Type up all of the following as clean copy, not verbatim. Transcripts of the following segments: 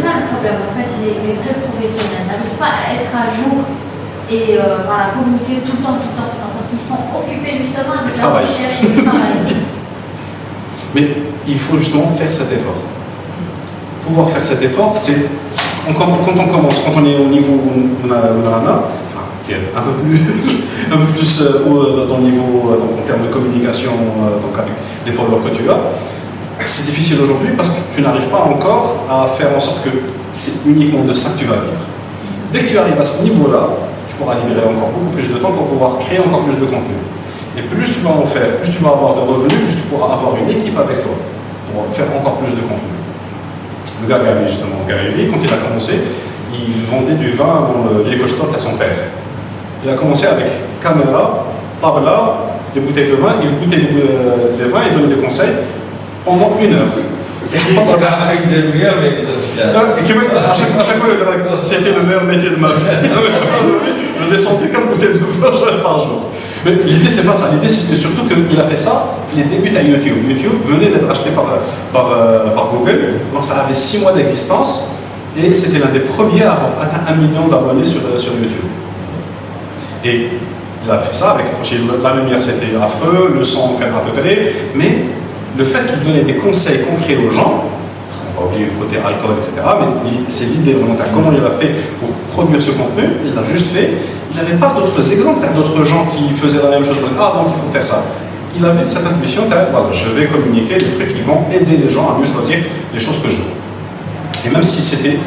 ça le problème, en fait, les vrais professionnels n'arrivent pas à être à jour et voilà, communiquer tout le temps, parce qu'ils sont occupés justement avec la recherche et le travail. Mais il faut justement faire cet effort. Pouvoir faire cet effort, c'est quand on commence, quand on est au niveau où on a qui est un peu plus, dans le niveau en termes de communication, donc avec les followers que tu as, c'est difficile aujourd'hui parce que tu n'arrives pas encore à faire en sorte que c'est uniquement de ça que tu vas vivre. Dès que tu arrives à ce niveau-là, tu pourras libérer encore beaucoup plus de temps pour pouvoir créer encore plus de contenu. Et plus tu vas en faire, plus tu vas avoir de revenus, plus tu pourras avoir une équipe avec toi pour faire encore plus de contenu. Le gars Gary, justement, Gary Vee, quand il a commencé, il vendait du vin dans l'éco-stock à son père. Il a commencé avec caméra, tabla, des bouteilles de vin, il goûtait les vins et donnait des conseils pendant 1 heure. Avec des meilleurs mecs à chaque fois, c'était le meilleur métier de ma vie. Je descendais 4 bouteilles de vin par jour. Mais l'idée, c'est pas ça. L'idée, c'était surtout qu'il a fait ça, les débuts à YouTube. YouTube venait d'être acheté par Google, donc ça avait 6 mois d'existence, et c'était l'un des premiers à avoir atteint 1 million d'abonnés sur YouTube. Et il a fait ça avec la lumière, c'était affreux, le son, à peu près, mais le fait qu'il donnait des conseils concrets aux gens, parce qu'on va oublier le côté alcool, etc., mais c'est l'idée vraiment de comment il a fait pour produire ce contenu, il l'a juste fait. Il n'avait pas d'autres exemples, d'autres gens qui faisaient la même chose, donc il faut faire ça. Il avait cette intuition, voilà, je vais communiquer des trucs qui vont aider les gens à mieux choisir les choses que je veux. Et même si c'était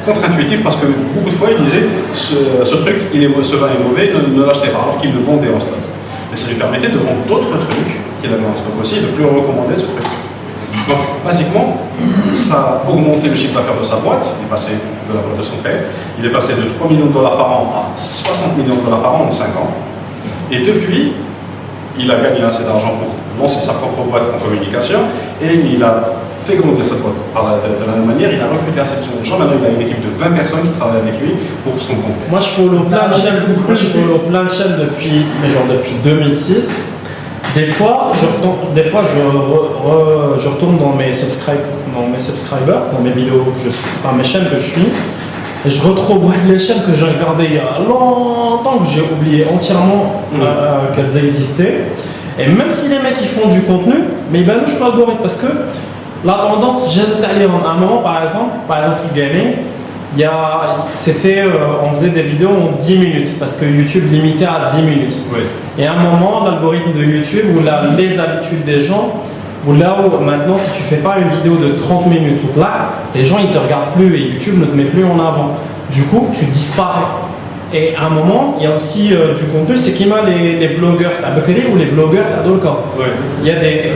contre-intuitif, parce que beaucoup de fois il disait ce truc, ce vin est mauvais, ne l'achetez pas, alors qu'il le vendait en stock. Mais ça lui permettait de vendre d'autres trucs qu'il avait en stock aussi, et de plus recommander ce truc. Donc, basiquement, ça a augmenté le chiffre d'affaires de sa boîte. Il est passé de la boîte de son père. Il est passé de 3 millions de dollars par an à 60 millions de dollars par an en 5 ans. Et depuis, il a gagné assez d'argent pour lancer sa propre boîte en communication. Et il a fait grandir cette boîte de la même manière. Il a recruté assez de gens. Maintenant, il a une équipe de 20 personnes qui travaillent avec lui pour son compte. Moi, je follow plein de chaînes depuis 2006. Des fois, je retourne dans mes subscribers, dans mes vidéos que je suis, enfin mes chaînes que je suis, et je retrouve les chaînes que j'ai regardées il y a longtemps, que j'ai oublié entièrement qu'elles existaient. Et même si les mecs ils font du contenu, mais ils balancent l'algorithme parce que la tendance, j'hésite à aller à un moment, par exemple le gaming. On faisait des vidéos en 10 minutes parce que YouTube limitait à 10 minutes. Oui. Et à un moment, l'algorithme de YouTube ou les habitudes des gens, où maintenant, si tu fais pas une vidéo de 30 minutes, là, les gens ils te regardent plus et YouTube ne te met plus en avant. Du coup, tu disparais. Et à un moment, il y a aussi du contenu, c'est qu'il y a les vlogueurs à Bekele ou les vlogueurs à Dolka. Oui. Il y a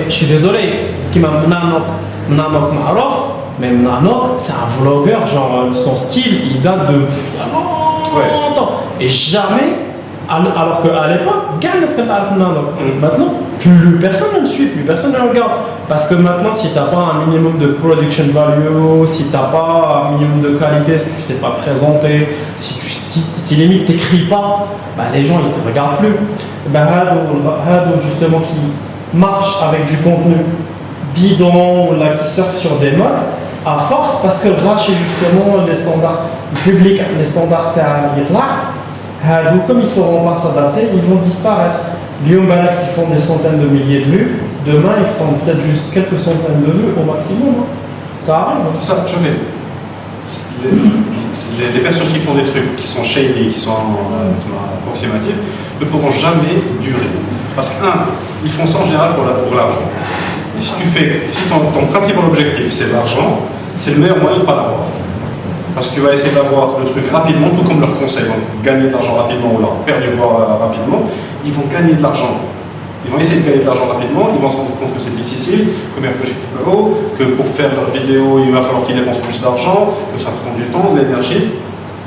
je suis désolé, qui m'a Mnanok Marof. Mais Mnanok, c'est un vlogueur, genre son style, il date de longtemps. Et jamais, alors qu'à l'époque, gagne ce qu'on a Mnanok. Maintenant, plus personne ne le suit, plus personne ne le regarde. Parce que maintenant, si tu n'as pas un minimum de production value, si tu n'as pas un minimum de qualité, si tu ne sais pas présenter, si limite tu n'écris pas, bah, les gens ils ne te regardent plus. Bah, Hado, justement, qui marche avec du contenu bidon, là, qui surfe sur des modes, à force, parce que racher justement les standards publics, les standards là, comme ils ne sauront pas s'adapter, ils vont disparaître. Lyon Balak qui font des centaines de milliers de vues, demain ils font peut-être juste quelques centaines de vues au maximum. Ça arrive. Tout ça, je fais. Les personnes qui font des trucs qui sont shady, qui sont approximatifs, ne pourront jamais durer. Parce que, ils font ça en général pour l'argent. Et si ton principal objectif c'est l'argent, c'est le meilleur moyen de ne pas l'avoir. Parce que tu vas essayer d'avoir le truc rapidement, tout comme leurs conseils vont gagner de l'argent rapidement ou leur perdre du poids rapidement, ils vont gagner de l'argent. Ils vont essayer de gagner de l'argent rapidement, ils vont se rendre compte que c'est difficile, que pour faire leurs vidéos, il va falloir qu'ils dépensent plus d'argent, que ça prend du temps, de l'énergie,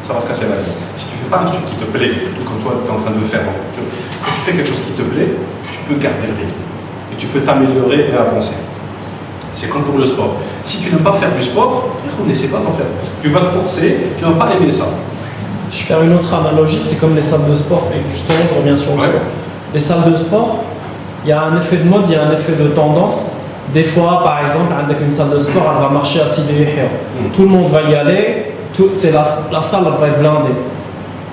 ça va se casser la vie. Si tu ne fais pas un truc qui te plaît, tout comme toi tu es en train de le faire, quand tu fais quelque chose qui te plaît, tu peux garder le rythme. Et tu peux t'améliorer et avancer. C'est comme pour le sport. Si tu n'aimes pas faire du sport, n'essaie pas d'en faire. Parce que tu vas te forcer, tu ne vas pas aimer ça. Je vais faire une autre analogie, c'est comme les salles de sport. Et justement, je reviens sur le sport. Les salles de sport, il y a un effet de mode, il y a un effet de tendance. des fois, par exemple, avec une salle de sport, elle va marcher à Sidi Yahya. Tout le monde va y aller, c'est la salle va être blindée.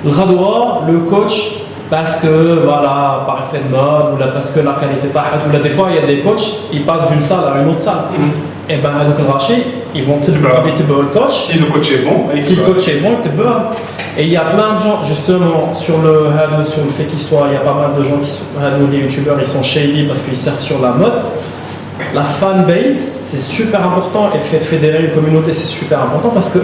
Le Radoua, le coach, parce que voilà, par effet de mode, ou là, parce que la qualité pas ou là, des fois, il y a des coachs, ils passent d'une salle à une autre salle. Et ben, avec le rachid, ils vont te le coach. Si le coach est bon, si le coach est bon, il te beurre. Et il y a plein de gens, justement, sur le fait qu'il soit, il y a pas mal de gens qui sont, les youtubeurs, ils sont shady parce qu'ils servent sur la mode. La fanbase, c'est super important, et le fait de fédérer une communauté, c'est super important parce que,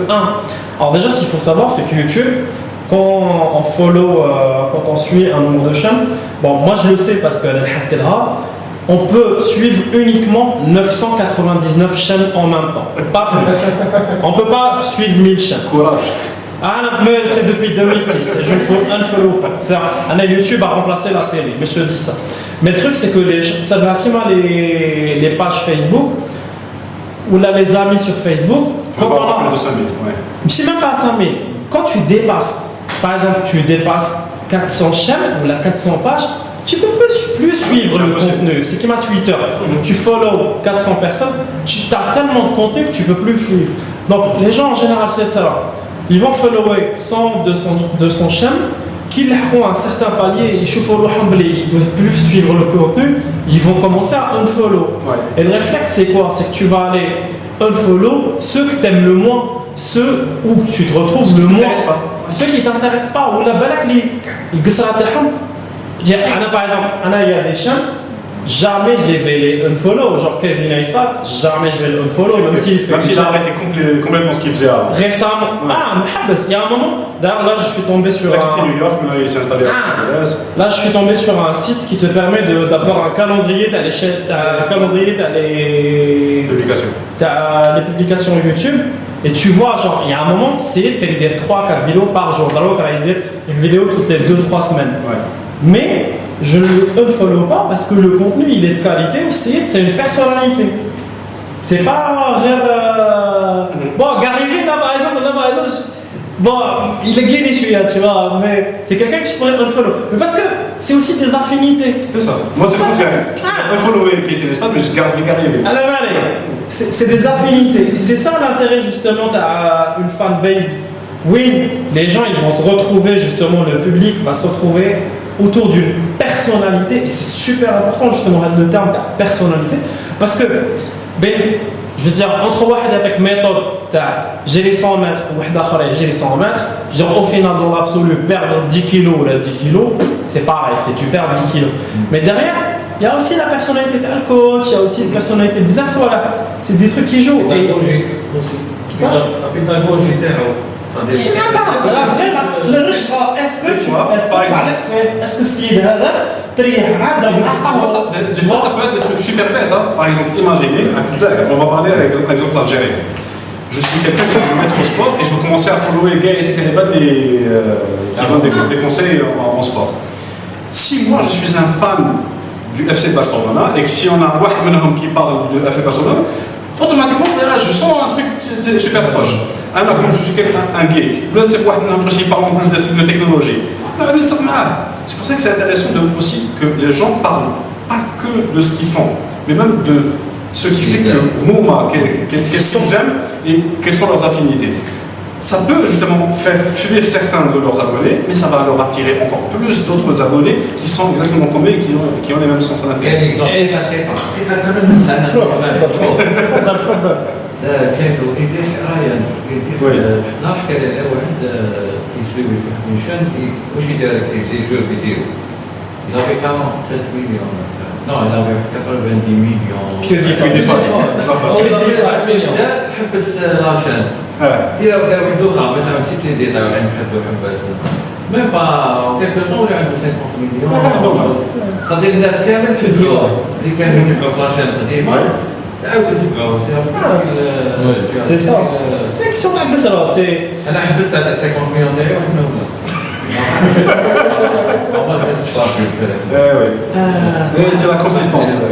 alors déjà, ce qu'il faut savoir, c'est que YouTube, quand on follow, quand on suit un nombre de chaînes, bon, moi je le sais parce que on peut suivre uniquement 999 chaînes en même temps, pas plus. On ne peut pas suivre 1000 chaînes. Courage. Ah non, mais c'est depuis 2006, je ne fais unfollow pas. YouTube a remplacé la télé, mais je te dis ça. Mais le truc, c'est que ça va les pages Facebook, ou là les amis sur Facebook, quand on a de 5000, ouais. Je ne sais même pas à 5000. Quand tu dépasses, par exemple, tu dépasses 400 chaînes ou la 400 pages, tu ne peux plus suivre le contenu. C'est comme à Twitter. Tu follow 400 personnes, tu as tellement de contenu que tu ne peux plus le suivre. Donc les gens en général, c'est ça. Ils vont follower 100, 200 chaînes, qu'ils ont un certain palier, ils ne peuvent plus suivre le contenu, ils vont commencer à unfollow. Ouais. Et le réflexe, c'est quoi? C'est que tu vas aller unfollow ceux que tu aimes le moins, ceux où tu te retrouves le moins, ceux qui ne t'intéressent pas, ou la balak, le par exemple, il y a des chaînes, jamais je vais les unfollow, genre Casey Neistat, jamais je vais le unfollow, même s'il a arrêté complètement ce qu'il faisait avant. Récemment, il y a un moment, d'ailleurs là je suis tombé sur il a quitté New York, mais il s'est installé à là je suis tombé sur un site qui te permet d'avoir un calendrier, t'as les publications YouTube, et tu vois, genre, il y a un moment, c'est qu'il y a 3-4 vidéos par jour, alors qu'il y a une vidéo toutes les 2-3 semaines. Ouais. Mais je ne le unfollow pas parce que le contenu il est de qualité aussi, c'est une personnalité. C'est pas bon, Gary Vee là par exemple, bon, il est gay les cheveux, tu vois, mais c'est quelqu'un que je pourrais unfollow. Mais parce que c'est aussi des affinités. C'est ça. Moi c'est le contraire. Je peux unfollower Casey Neistat, mais je garde Gary Vee. Allez, c'est des affinités. Et c'est ça l'intérêt justement d'une fanbase. Oui, les gens ils vont se retrouver justement, le public va se retrouver autour d'une personnalité, et c'est super important justement le terme de personnalité, parce que je veux dire, entre une méthode j'ai les 100 mètres ou j'ai les 100 mètres, genre au final dans l'absolu perdre 10 kilos ou 10 kilos, c'est pareil, c'est tu perds 10 kilos. Mais derrière, il y a aussi la personnalité de coach, il y a aussi une personnalité bizarre, c'est des trucs qui jouent. Et est-ce que c'est des fois ça peut être des trucs super bêtes. Par exemple, imaginez, on va parler avec l'exemple algérien. Je suis quelqu'un qui veut mettre au sport et je veux commencer à follower les gars qui donnent des conseils en sport. Si moi je suis un fan du FC Barcelona et que si on a un qui parle du FC Barcelona, automatiquement là, je sens un truc super proche. Alors comme je suis un geek, l'autre c'est quoi qui parle en plus de technologie. C'est pour ça que c'est intéressant aussi que les gens parlent pas que de ce qu'ils font, mais même de ce qui fait que qu'est-ce qu'ils aiment et quelles sont leurs affinités. Ça peut justement faire fuir certains de leurs abonnés, mais ça va leur attirer encore plus d'autres abonnés qui sont exactement comme eux et qui ont les mêmes centres d'intérêt. كانوا يدير رايان يدير نحكي له واحد يسوي في فيشن واش يدير لي جو فيديو il avait 47 millions non il avait 90 millions حبس لاشين دير واحد اخرى مثلا نسيت لي دير عين فحد حبس ميم با كيلكو طون ولا عنده 50 مليون صديق الناس كامل تبعوه اللي كانوا يتبعوا في لاشين قديمه c'est ça. C'est qui sont pas ça là, c'est. Elle a حبست هذا 50 مليون داير وحنا ولا. C'est la consistance.